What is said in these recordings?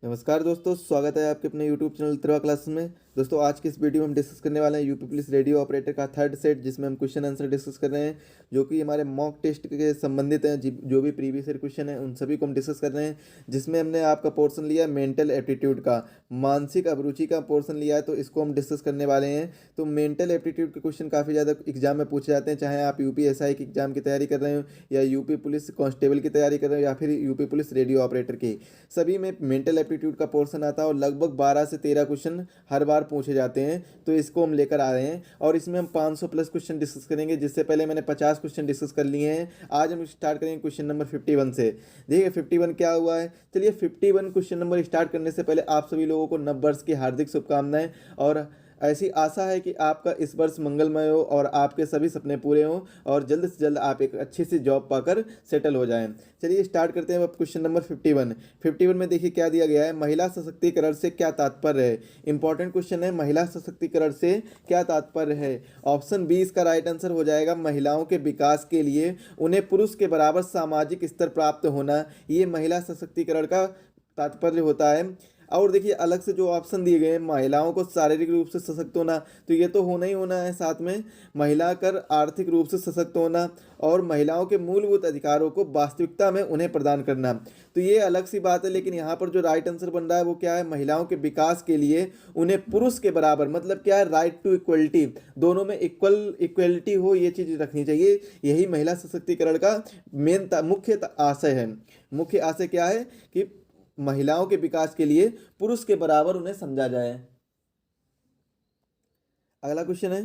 नमस्कार दोस्तों, स्वागत है आपके अपने YouTube चैनल त्रिवा क्लासेस में। दोस्तों, आज की इस वीडियो में हम डिस्कस करने वाले हैं यूपी पुलिस रेडियो ऑपरेटर का थर्ड सेट, जिसमें हम क्वेश्चन आंसर डिस्कस कर रहे हैं जो कि हमारे मॉक टेस्ट के संबंधित हैं। जो भी प्रीवियस ईयर क्वेश्चन है उन सभी को हम डिस्कस कर रहे हैं, जिसमें हमने आपका पोर्शन लिया मेंटल एप्टीट्यूड का, मानसिक अभिरुचि का पोर्शन लिया है, तो इसको हम डिस्कस करने वाले हैं। तो मेंटल एप्टीट्यूड के क्वेश्चन काफ़ी ज़्यादा एग्जाम में पूछे जाते हैं, चाहे आप यूपीएसआई की एग्जाम की तैयारी कर रहे हो या यूपी पुलिस कांस्टेबल की तैयारी कर रहे हो या फिर यूपी पुलिस रेडियो ऑपरेटर की, सभी में मेंटल एप्टीट्यूड का पोर्शन आता है और लगभग 12 से 13 क्वेश्चन हर बार पूछे जाते हैं। तो इसको हम लेकर आ रहे हैं और इसमें हम 500 प्लस क्वेश्चन डिस्कस करेंगे, जिससे पहले मैंने 50 क्वेश्चन डिस्कस कर लिए हैं। आज हम स्टार्ट करेंगे क्वेश्चन नंबर 51 से। देखिए 51 क्या हुआ है। चलिए 51 क्वेश्चन नंबर स्टार्ट करने से पहले आप सभी लोगों को नव वर्ष की हार्दिक शुभकामनाएं, और ऐसी आशा है कि आपका इस वर्ष मंगलमय हो और आपके सभी सपने पूरे हों और जल्द से जल्द आप एक अच्छी सी जॉब पाकर सेटल हो जाएं। चलिए स्टार्ट करते हैं अब क्वेश्चन नंबर 51 में देखिए क्या दिया गया है। महिला सशक्तिकरण से क्या तात्पर्य है। इंपॉर्टेंट क्वेश्चन है, महिला सशक्तिकरण से क्या तात्पर्य है। ऑप्शन बी इसका राइट आंसर हो जाएगा, महिलाओं के विकास के लिए उन्हें पुरुष के बराबर सामाजिक स्तर प्राप्त होना, ये महिला सशक्तिकरण का तात्पर्य होता है। और देखिए अलग से जो ऑप्शन दिए गए हैं, महिलाओं को शारीरिक रूप से सशक्त होना, तो ये तो होना ही होना है। साथ में महिला कर आर्थिक रूप से सशक्त होना और महिलाओं के मूलभूत अधिकारों को वास्तविकता में उन्हें प्रदान करना, तो ये अलग सी बात है। लेकिन यहाँ पर जो राइट आंसर बन रहा है वो क्या है, महिलाओं के विकास के लिए उन्हें पुरुष के बराबर, मतलब क्या है, राइट टू इक्वलिटी, दोनों में इक्वलिटी हो, ये चीज़ रखनी चाहिए। यही महिला सशक्तिकरण का मेन मुख्य आशय है। मुख्य आशय क्या है कि महिलाओं के विकास के लिए पुरुष के बराबर उन्हें समझा जाए। अगला क्वेश्चन है,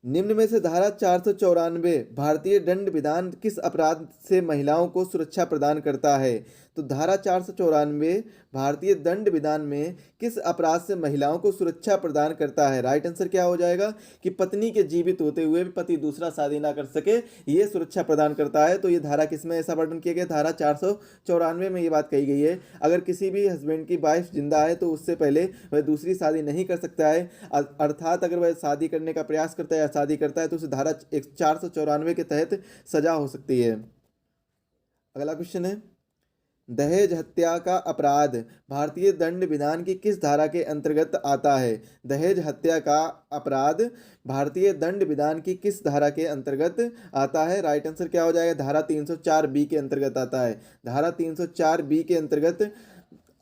निम्न में से धारा 494 भारतीय दंड विधान किस अपराध से महिलाओं को सुरक्षा प्रदान करता है। तो धारा 494 भारतीय दंड विधान में किस अपराध से महिलाओं को सुरक्षा प्रदान करता है। राइट आंसर क्या हो जाएगा कि पत्नी के जीवित होते हुए भी पति दूसरा शादी ना कर सके, ये सुरक्षा प्रदान करता है। तो ये धारा किस में ऐसा वर्णन किया गया, धारा 494 में ये बात कही गई है। अगर किसी भी हस्बैंड की वाइफ जिंदा है तो उससे पहले वह दूसरी शादी नहीं कर सकता है, अर्थात अगर वह शादी करने का प्रयास करता है या शादी करता है तो उसे धारा 494 के तहत सजा हो सकती है। अगला क्वेश्चन है, दहेज हत्या का अपराध भारतीय दंड विधान की किस धारा के अंतर्गत आता है। दहेज हत्या का अपराध भारतीय दंड विधान की किस धारा के अंतर्गत आता है। राइट आंसर क्या हो जाएगा, धारा 304 बी के अंतर्गत आता है। धारा 304 बी के अंतर्गत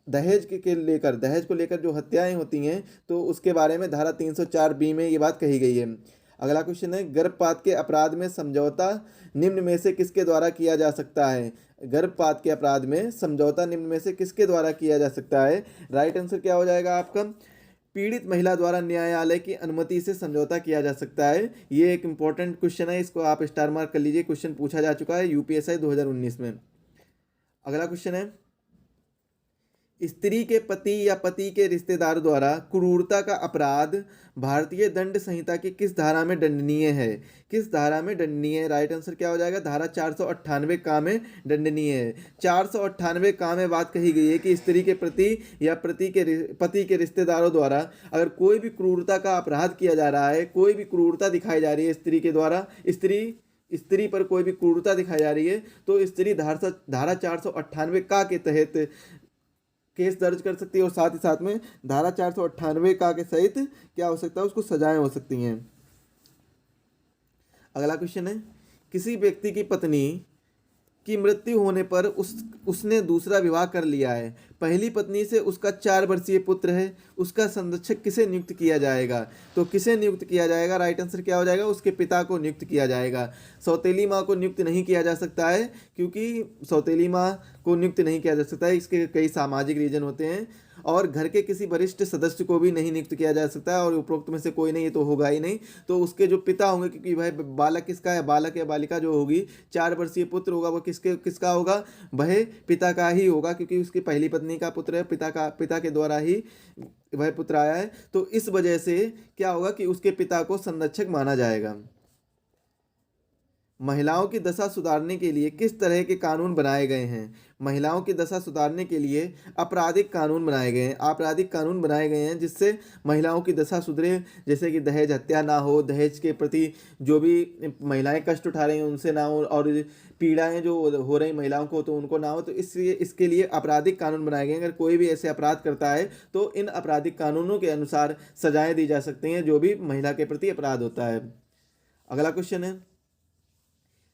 दहेज को लेकर जो हत्याएं होती हैं तो उसके बारे में धारा 304 बी में ये बात कही गई है। अगला क्वेश्चन है, गर्भपात के अपराध में समझौता निम्न में से किसके द्वारा किया जा सकता है। गर्भपात के अपराध में समझौता निम्न में से किसके द्वारा किया जा सकता है। राइट आंसर क्या हो जाएगा आपका, पीड़ित महिला द्वारा न्यायालय की अनुमति से समझौता किया जा सकता है। ये एक इंपॉर्टेंट क्वेश्चन है, इसको आप स्टार मार्क कर लीजिए, क्वेश्चन पूछा जा चुका है यूपीएसआई 2019 में। अगला क्वेश्चन है, स्त्री के पति या पति के रिश्तेदार द्वारा क्रूरता का अपराध भारतीय दंड संहिता की किस धारा में दंडनीय है। किस धारा में दंडनीय है। राइट आंसर क्या हो जाएगा, धारा 498 का में दंडनीय है। 498 का में बात कही गई है कि स्त्री के प्रति या पति के रिश्तेदारों द्वारा अगर कोई भी क्रूरता का अपराध किया जा रहा है, कोई भी क्रूरता दिखाई जा रही है स्त्री के द्वारा, स्त्री पर कोई भी क्रूरता दिखाई जा रही है, तो स्त्री धारा 498 का के तहत केस दर्ज कर सकती है और साथ ही साथ में धारा 498 का के सहित क्या हो सकता है, उसको सजाएं हो सकती हैं। अगला क्वेश्चन है, किसी व्यक्ति की पत्नी की मृत्यु होने पर उसने दूसरा विवाह कर लिया है। पहली पत्नी से उसका 4 वर्षीय पुत्र है, उसका संरक्षक किसे नियुक्त किया जाएगा। तो किसे नियुक्त किया जाएगा, राइट आंसर क्या हो जाएगा, उसके पिता को नियुक्त किया जाएगा। सौतेली माँ को नियुक्त नहीं किया जा सकता है, क्योंकि सौतेली माँ को नियुक्त नहीं किया जा सकता है, इसके कई सामाजिक रीजन होते हैं। और घर के किसी वरिष्ठ सदस्य को भी नहीं नियुक्त किया जा सकता है, और उपरोक्त में से कोई नहीं, ये तो होगा ही नहीं। तो उसके जो पिता होंगे, क्योंकि भाई बालक किसका है, बालक या बालिका जो होगी, 4 वर्षीय पुत्र होगा, वो किसका होगा, वह पिता का ही होगा, क्योंकि उसकी पहली पत्नी का पुत्र है, पिता के द्वारा ही वह पुत्र आया है। तो इस वजह से क्या होगा कि उसके पिता को संरक्षक माना जाएगा। महिलाओं की दशा सुधारने के लिए किस तरह के कानून बनाए गए हैं? महिलाओं की दशा सुधारने के लिए आपराधिक कानून बनाए गए हैं। आपराधिक कानून बनाए गए हैं जिससे महिलाओं की दशा सुधरे, जैसे कि दहेज हत्या ना हो, दहेज के प्रति जो भी महिलाएं कष्ट उठा रही हैं उनसे ना हो, और पीड़ाएं जो हो रही महिलाओं को तो उनको ना हो। तो इसलिए इसके लिए आपराधिक कानून बनाए गए हैं। अगर कोई भी ऐसे अपराध करता है तो इन आपराधिक कानूनों के अनुसार सजाएं दी जा सकती हैं जो भी महिला के प्रति अपराध होता है। अगला क्वेश्चन है,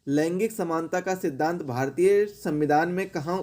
लैंगिक समानता का सिद्धांत भारतीय संविधान में कहाँ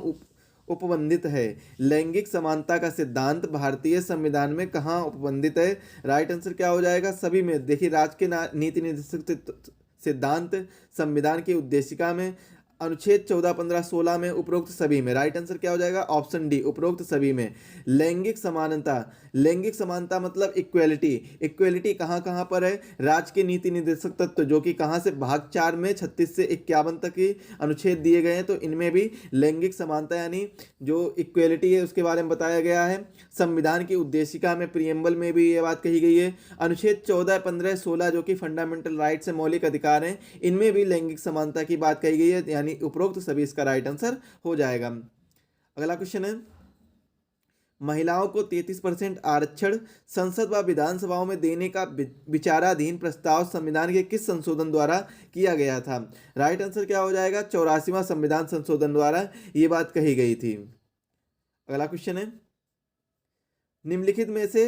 उपबंधित है? लैंगिक समानता का सिद्धांत भारतीय संविधान में कहाँ उपबंधित है? राइट आंसर क्या हो जाएगा? सभी में। देखिए, राज्य के नीति निर्देशक सिद्धांत संविधान की उद्देशिका में, अनुच्छेद 14, 15, 16 में, उपरोक्त सभी में। राइट आंसर क्या हो जाएगा? ऑप्शन डी, उपरोक्त सभी में। लैंगिक समानता, लैंगिक समानता मतलब इक्वेलिटी। इक्वेलिटी कहाँ कहाँ पर है? राज्य के नीति निर्देशक तत्व, जो कि कहाँ से, भाग 4 में 36 से 51 तक की अनुच्छेद दिए गए हैं, तो इनमें भी लैंगिक समानता यानी जो इक्वेलिटी है उसके बारे में बताया गया है। संविधान की उद्देशिका में, प्रियम्बल में भी ये बात कही गई है। अनुच्छेद 14, 15, 16 जो कि फंडामेंटल राइट्स से मौलिक अधिकार हैं, इनमें भी लैंगिक समानता की बात कही गई है, यानी उपरोक्त सभी इसका राइट आंसर हो जाएगा। अगला क्वेश्चन है, महिलाओं को 33% आरक्षण संसद व विधानसभाओं में देने का विचाराधीन प्रस्ताव संविधान के किस संशोधन द्वारा किया गया था? राइट आंसर क्या हो जाएगा? 84वां संविधान संशोधन द्वारा ये बात कही गई थी। अगला क्वेश्चन है, निम्नलिखित में से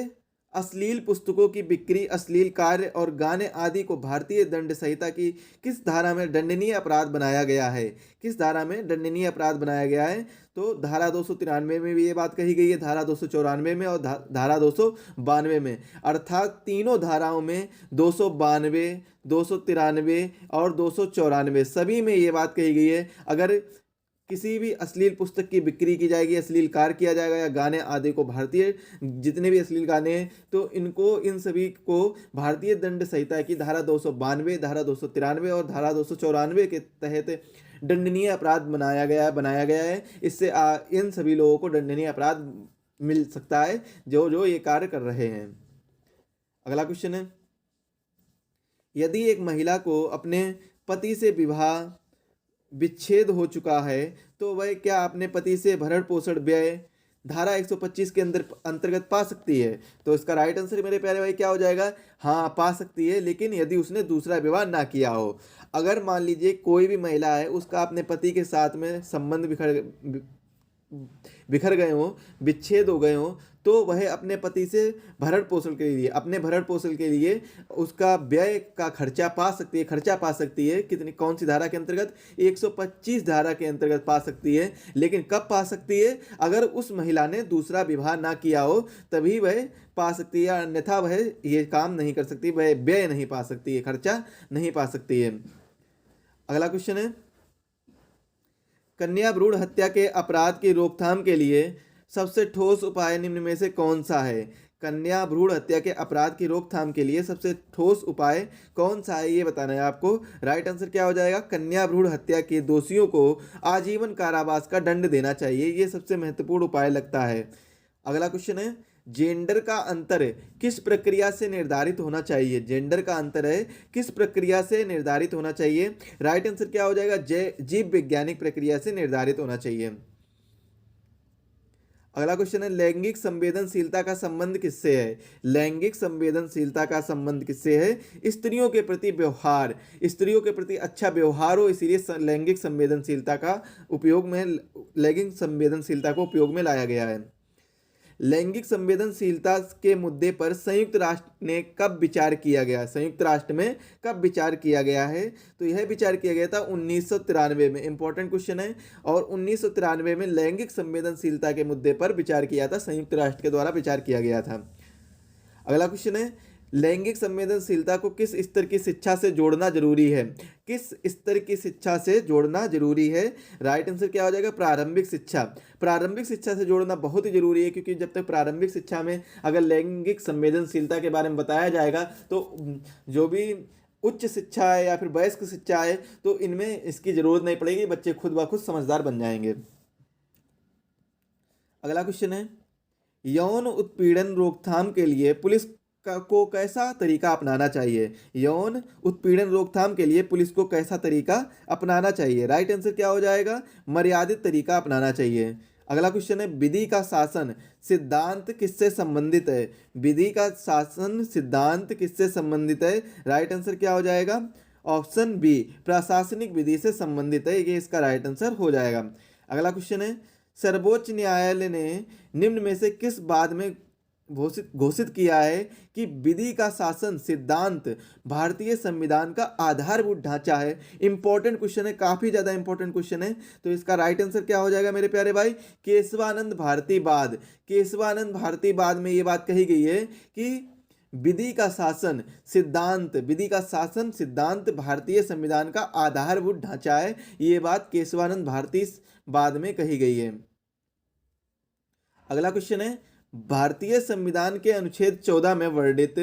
अश्लील पुस्तकों की बिक्री, अश्लील कार्य और गाने आदि को भारतीय दंड संहिता की किस धारा में दंडनीय अपराध बनाया गया है? किस धारा में दंडनीय अपराध बनाया गया है? तो धारा 293 में भी ये बात कही गई है, धारा 294 में और धारा 292 में। अर्थात तीनों धाराओं में 292, 293 और 294 सभी में ये बात कही गई है, अगर किसी भी अश्लील पुस्तक की बिक्री की जाएगी, अश्लील कार्य किया जाएगा या गाने आदि को, भारतीय जितने भी अश्लील गाने हैं तो इनको, इन सभी को भारतीय दंड संहिता की धारा 292, धारा 293 और धारा 294 के तहत दंडनीय अपराध बनाया गया है। इससे इन सभी लोगों को दंडनीय अपराध मिल सकता है जो जो ये कार्य कर रहे हैं। अगला क्वेश्चन है, यदि एक महिला को अपने पति से विच्छेद हो चुका है तो वह क्या अपने पति से भरण पोषण व्यय धारा 125 के अंतर्गत पा सकती है? तो इसका राइट आंसर मेरे प्यारे भाई क्या हो जाएगा? हाँ, पा सकती है, लेकिन यदि उसने दूसरा विवाह ना किया हो। अगर मान लीजिए कोई भी महिला है, उसका अपने पति के साथ में संबंध बिखर गए हों, विच्छेद हो गए हों, तो वह अपने पति से भरण पोषण के लिए उसका व्यय का खर्चा पा सकती है। कितनी, कौन सी धारा के अंतर्गत? 125 धारा के अंतर्गत पा सकती है। लेकिन कब पा सकती है? अगर उस महिला ने दूसरा विवाह ना किया हो तभी वह पा सकती है, अन्यथा वह ये काम नहीं कर सकती, वह व्यय नहीं पा सकती है, खर्चा नहीं पा सकती है। अगला क्वेश्चन है, कन्या भ्रूण हत्या के अपराध की रोकथाम के लिए सबसे ठोस उपाय निम्न में से कौन सा है? कन्या भ्रूण हत्या के अपराध की रोकथाम के लिए सबसे ठोस उपाय कौन सा है, ये बताना है आपको। राइट आंसर क्या हो जाएगा? कन्या भ्रूण हत्या के दोषियों को आजीवन कारावास का दंड देना चाहिए, ये सबसे महत्वपूर्ण उपाय लगता है। अगला क्वेश्चन है, जेंडर का अंतर किस प्रक्रिया से निर्धारित होना चाहिए? जेंडर का अंतर है किस प्रक्रिया से निर्धारित होना चाहिए? राइट आंसर क्या हो जाएगा? जीव वैज्ञानिक प्रक्रिया से निर्धारित होना चाहिए। अगला क्वेश्चन है, लैंगिक संवेदनशीलता का संबंध किससे है? लैंगिक संवेदनशीलता का संबंध किससे है? स्त्रियों के प्रति व्यवहार, स्त्रियों के प्रति अच्छा व्यवहार हो, इसीलिए लैंगिक संवेदनशीलता को उपयोग में लाया गया है। लैंगिक संवेदनशीलता के मुद्दे पर संयुक्त राष्ट्र ने कब विचार किया गया? संयुक्त राष्ट्र में कब विचार किया गया है? तो यह विचार किया गया था 1993 में। इंपॉर्टेंट क्वेश्चन है। और 1993 में लैंगिक संवेदनशीलता के मुद्दे पर विचार किया था, संयुक्त राष्ट्र के द्वारा विचार किया गया था। अगला क्वेश्चन है, लैंगिक संवेदनशीलता को किस स्तर की शिक्षा से जोड़ना जरूरी है? किस स्तर की शिक्षा से जोड़ना जरूरी है? राइट आंसर क्या हो जाएगा? प्रारंभिक शिक्षा। प्रारंभिक शिक्षा से जोड़ना बहुत ही जरूरी है, क्योंकि जब तक प्रारंभिक शिक्षा में अगर लैंगिक संवेदनशीलता के बारे में बताया जाएगा तो जो भी उच्च शिक्षा है या फिर वयस्क शिक्षा है तो इनमें इसकी जरूरत नहीं पड़ेगी, बच्चे खुद ब खुद समझदार बन जाएंगे। अगला क्वेश्चन है, यौन उत्पीड़न रोकथाम के लिए पुलिस को कैसा तरीका अपनाना चाहिए? यौन उत्पीड़न रोकथाम के लिए पुलिस को कैसा तरीका अपनाना चाहिए? राइट आंसर क्या हो जाएगा? मर्यादित तरीका अपनाना चाहिए। अगला क्वेश्चन है, विधि का शासन सिद्धांत किससे संबंधित है? विधि का शासन सिद्धांत किससे संबंधित है? राइट आंसर क्या हो जाएगा? ऑप्शन बी, प्रशासनिक विधि से संबंधित है, ये इसका राइट आंसर हो जाएगा। अगला क्वेश्चन है, सर्वोच्च न्यायालय ने निम्न में से किस बात में घोषित किया है कि विधि का शासन सिद्धांत भारतीय संविधान का आधारभूत ढांचा है? इंपॉर्टेंट क्वेश्चन है, काफी ज्यादा इंपॉर्टेंट क्वेश्चन है। तो इसका राइट आंसर क्या हो जाएगा मेरे प्यारे भाई? केशवानंद भारतीवाद। केशवानंद भारतीवाद में ये बात कही गई है कि विधि का शासन सिद्धांत भारतीय संविधान का आधारभूत ढांचा है। ये बात केशवानंद भारतीवाद में कही गई है। अगला क्वेश्चन है, भारतीय संविधान के अनुच्छेद 14 में वर्णित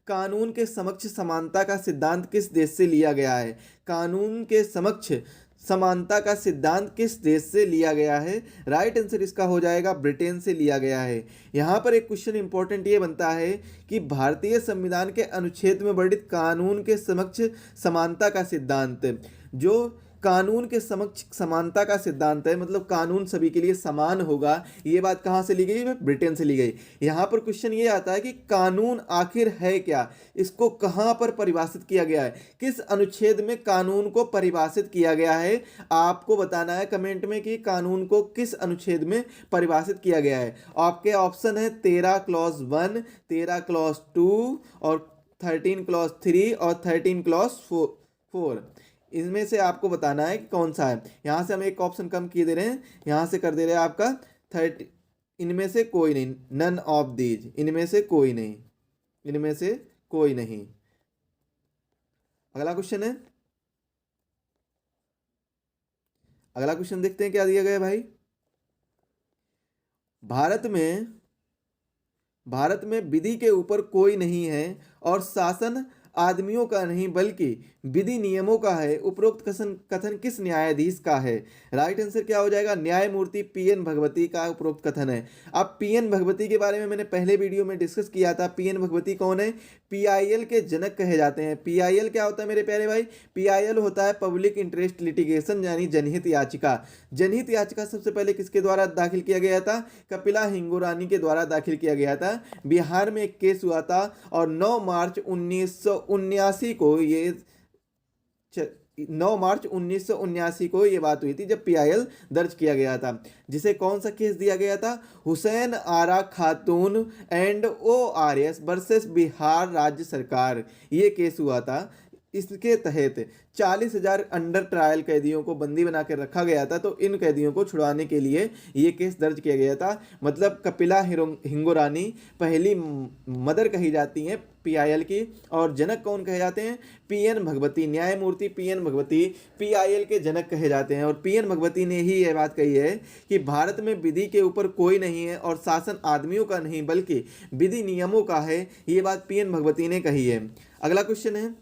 कानून के समक्ष समानता का सिद्धांत किस देश से लिया गया है? कानून के समक्ष समानता का सिद्धांत किस देश से लिया गया है? राइट आंसर इसका हो जाएगा ब्रिटेन से लिया गया है। यहाँ पर एक क्वेश्चन इंपॉर्टेंट ये बनता है कि भारतीय संविधान के अनुच्छेद में वर्णित कानून के समक्ष समानता का सिद्धांत, जो कानून के समक्ष समानता का सिद्धांत है, मतलब कानून सभी के लिए समान होगा, ये बात कहाँ से ली गई? ब्रिटेन से ली गई। यहाँ पर क्वेश्चन ये आता है कि कानून आखिर है क्या? इसको कहाँ पर परिभाषित किया गया है? किस अनुच्छेद में कानून को परिभाषित किया गया है? आपको बताना है कमेंट में कि कानून को किस अनुच्छेद में परिभाषित किया गया है। आपके ऑप्शन है 13 क्लॉज 1, 13 क्लॉज 2 और 13 क्लॉज 3 और 13 क्लॉज 4। इनमें से आपको बताना है कि कौन सा है। यहाँ से हम एक ऑप्शन कम किए दे रहे हैं, यहाँ से कर दे रहे हैं आपका 30। इनमें से कोई नहीं, नन ऑफ दीज, इनमें से कोई नहीं, इनमें से कोई नहीं। अगला क्वेश्चन है, अगला क्वेश्चन देखते हैं क्या दिया गया है भाई। भारत में विधि के ऊपर कोई नहीं है और शासन आदमियों का नहीं बल्कि विधि नियमों का है। उपरोक्त कथन किस न्यायाधीश का है? राइट आंसर क्या हो जाएगा? न्यायमूर्ति पीएन भगवती का उपरोक्त कथन है। अब पीएन भगवती के बारे में मैंने पहले वीडियो में डिस्कस किया था। पीएन भगवती कौन है? पीआईएल के जनक कहे जाते हैं। पीआईएल क्या होता है मेरे प्यारे भाई? पीआईएल होता है पब्लिक इंटरेस्ट लिटिगेशन, यानी जनहित याचिका। जनहित याचिका सबसे पहले किसके द्वारा दाखिल किया गया था? कपिला हिंगोरानी के द्वारा दाखिल किया गया था। बिहार में एक केस हुआ था और 9 मार्च 1979 को ये 9 मार्च 1979 को ये बात हुई थी जब पीआईएल दर्ज किया गया था। जिसे कौन सा केस दिया गया था? हुसैन आरा खातून एंड ओआरएस वर्सेस बिहार राज्य सरकार, ये केस हुआ था। इसके तहत 40,000 अंडर ट्रायल कैदियों को बंदी बनाकर रखा गया था। तो इन कैदियों को छुड़वाने के लिए ये केस दर्ज किया गया था। मतलब कपिला हिंगोरानी पहली मदर कही जाती हैं पीआईएल की, और जनक कौन कहे जाते हैं? पीएन भगवती। न्यायमूर्ति पीएन भगवती पीआईएल के जनक कहे जाते हैं। और पीएन भगवती ने ही यह बात कही है कि भारत में विधि के ऊपर कोई नहीं है और शासन आदमियों का नहीं बल्कि विधि नियमों का है। ये बात पीएन भगवती ने कही है। अगला क्वेश्चन है,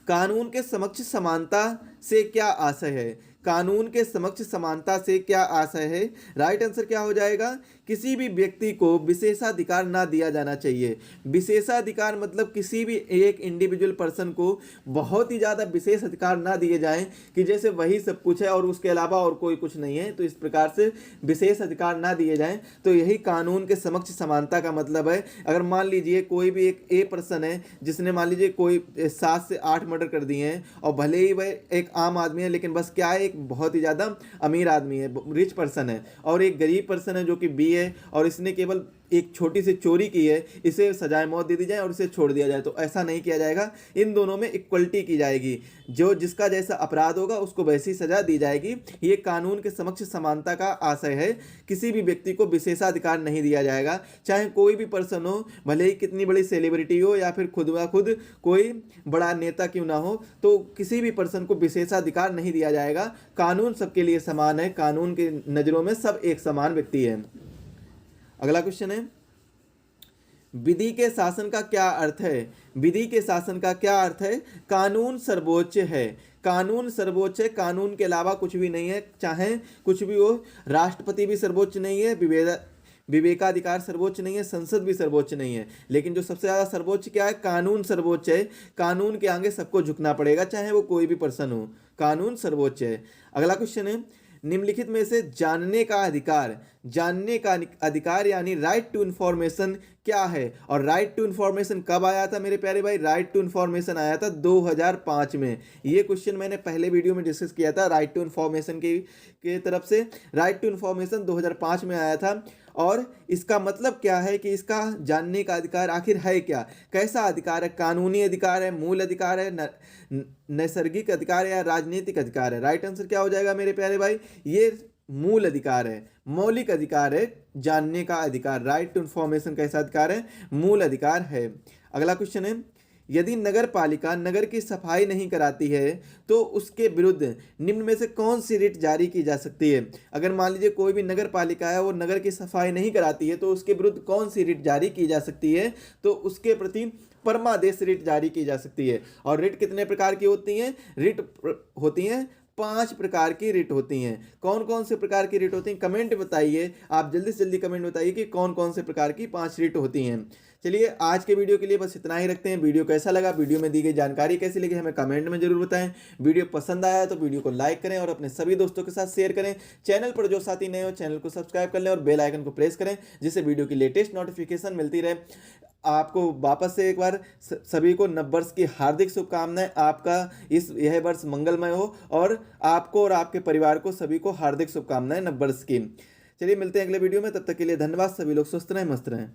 कानून के समक्ष समानता से क्या आशय है? कानून के समक्ष समानता से क्या आशय है? राइट आंसर क्या हो जाएगा? किसी भी व्यक्ति को विशेषाधिकार ना दिया जाना चाहिए। विशेषाधिकार मतलब किसी भी एक इंडिविजुअल पर्सन को बहुत ही ज़्यादा विशेष अधिकार ना दिए जाएं कि जैसे वही सब कुछ है और उसके अलावा और कोई कुछ नहीं है। तो इस प्रकार से विशेष अधिकार ना दिए जाएं। तो यही कानून के समक्ष समानता का मतलब है। अगर मान लीजिए कोई भी एक ए पर्सन है जिसने मान लीजिए कोई 7 से 8 मर्डर कर दिए हैं, और भले ही वह एक आम आदमी है लेकिन बस क्या है, एक बहुत ही ज़्यादा अमीर आदमी है, रिच पर्सन है, और एक गरीब पर्सन है जो कि बी है और इसने केवल एक छोटी सी चोरी की है, इसे सजाए मौत दे दी जाए और इसे छोड़ दिया जाए। तो ऐसा नहीं किया जाएगा। इन दोनों में इक्वलिटी की जाएगी। जो जिसका जैसा अपराध होगा उसको वैसी सजा दी जाएगी। ये कानून के समक्ष समानता का आशय है। किसी भी व्यक्ति को विशेषाधिकार नहीं दिया जाएगा, चाहे कोई भी पर्सन हो, भले ही कितनी बड़ी सेलिब्रिटी हो या फिर खुद ब खुद कोई बड़ा नेता क्यों ना हो, तो किसी भी पर्सन को विशेषाधिकार नहीं दिया जाएगा। कानून सबके लिए समान है। कानून के नज़रों में सब एक समान व्यक्ति है। अगला क्वेश्चन है, विधि के शासन का क्या अर्थ है? विधि के शासन का क्या अर्थ है? कानून सर्वोच्च है। कानून सर्वोच्च है, कानून के अलावा कुछ भी नहीं है। चाहे कुछ भी हो, राष्ट्रपति भी सर्वोच्च नहीं है, विवेकाधिकार सर्वोच्च नहीं है, संसद भी सर्वोच्च नहीं है, लेकिन जो सबसे ज़्यादा सर्वोच्च क्या है, कानून सर्वोच्च है। कानून के आगे सबको झुकना पड़ेगा, चाहे वो कोई भी पर्सन हो, कानून सर्वोच्च है। अगला क्वेश्चन है, निम्नलिखित में से जानने का अधिकार यानी राइट टू इंफॉर्मेशन क्या है? और राइट टू इंफॉर्मेशन कब आया था मेरे प्यारे भाई? राइट टू इंफॉर्मेशन आया था 2005 में। ये क्वेश्चन मैंने पहले वीडियो में डिस्कस किया था, राइट टू इंफॉर्मेशन के तरफ से राइट टू इंफॉर्मेशन 2005 में आया था। और इसका मतलब क्या है कि इसका जानने का अधिकार आखिर है क्या, कैसा अधिकार है? कानूनी अधिकार है, मूल अधिकार है, नैसर्गिक अधिकार है या राजनीतिक अधिकार है? राइट आंसर क्या हो जाएगा मेरे प्यारे भाई? ये मूल अधिकार है, मौलिक अधिकार है, जानने का अधिकार। राइट टू इंफॉर्मेशन कैसा अधिकार है? मूल अधिकार है। अगला क्वेश्चन है, यदि नगर पालिका नगर की सफाई नहीं कराती है तो उसके विरुद्ध निम्न में से कौन सी रिट जारी की जा सकती है? अगर मान लीजिए कोई भी नगर पालिका है, वो नगर की सफाई नहीं कराती है, तो उसके विरुद्ध कौन सी रिट जारी की जा सकती है? तो उसके प्रति परमादेश रिट जारी की जा सकती है। और रिट कितने प्रकार की होती हैं? रिट होती हैं 5 प्रकार की रिट होती हैं। कौन कौन से प्रकार की रिट होती हैं? कमेंट बताइए, आप जल्दी से जल्दी कमेंट बताइए कि कौन कौन से प्रकार की 5 रिट होती हैं। चलिए आज के वीडियो के लिए बस इतना ही रखते हैं। वीडियो कैसा लगा, वीडियो में दी गई जानकारी कैसी लगी, हमें कमेंट में जरूर बताएं। वीडियो पसंद आया तो वीडियो को लाइक करें और अपने सभी दोस्तों के साथ शेयर करें। चैनल पर जो साथी नए हो चैनल को सब्सक्राइब कर लें और बेल आइकन को प्रेस करें, जिससे वीडियो की लेटेस्ट नोटिफिकेशन मिलती रहे। आपको वापस से एक बार सभी को नववर्ष की हार्दिक शुभकामनाएं। आपका यह वर्ष मंगलमय हो और आपको और आपके परिवार को सभी को हार्दिक शुभकामनाएं नववर्ष की। चलिए मिलते हैं अगले वीडियो में, तब तक के लिए धन्यवाद। सभी लोग स्वस्थ रहें, मस्त रहें।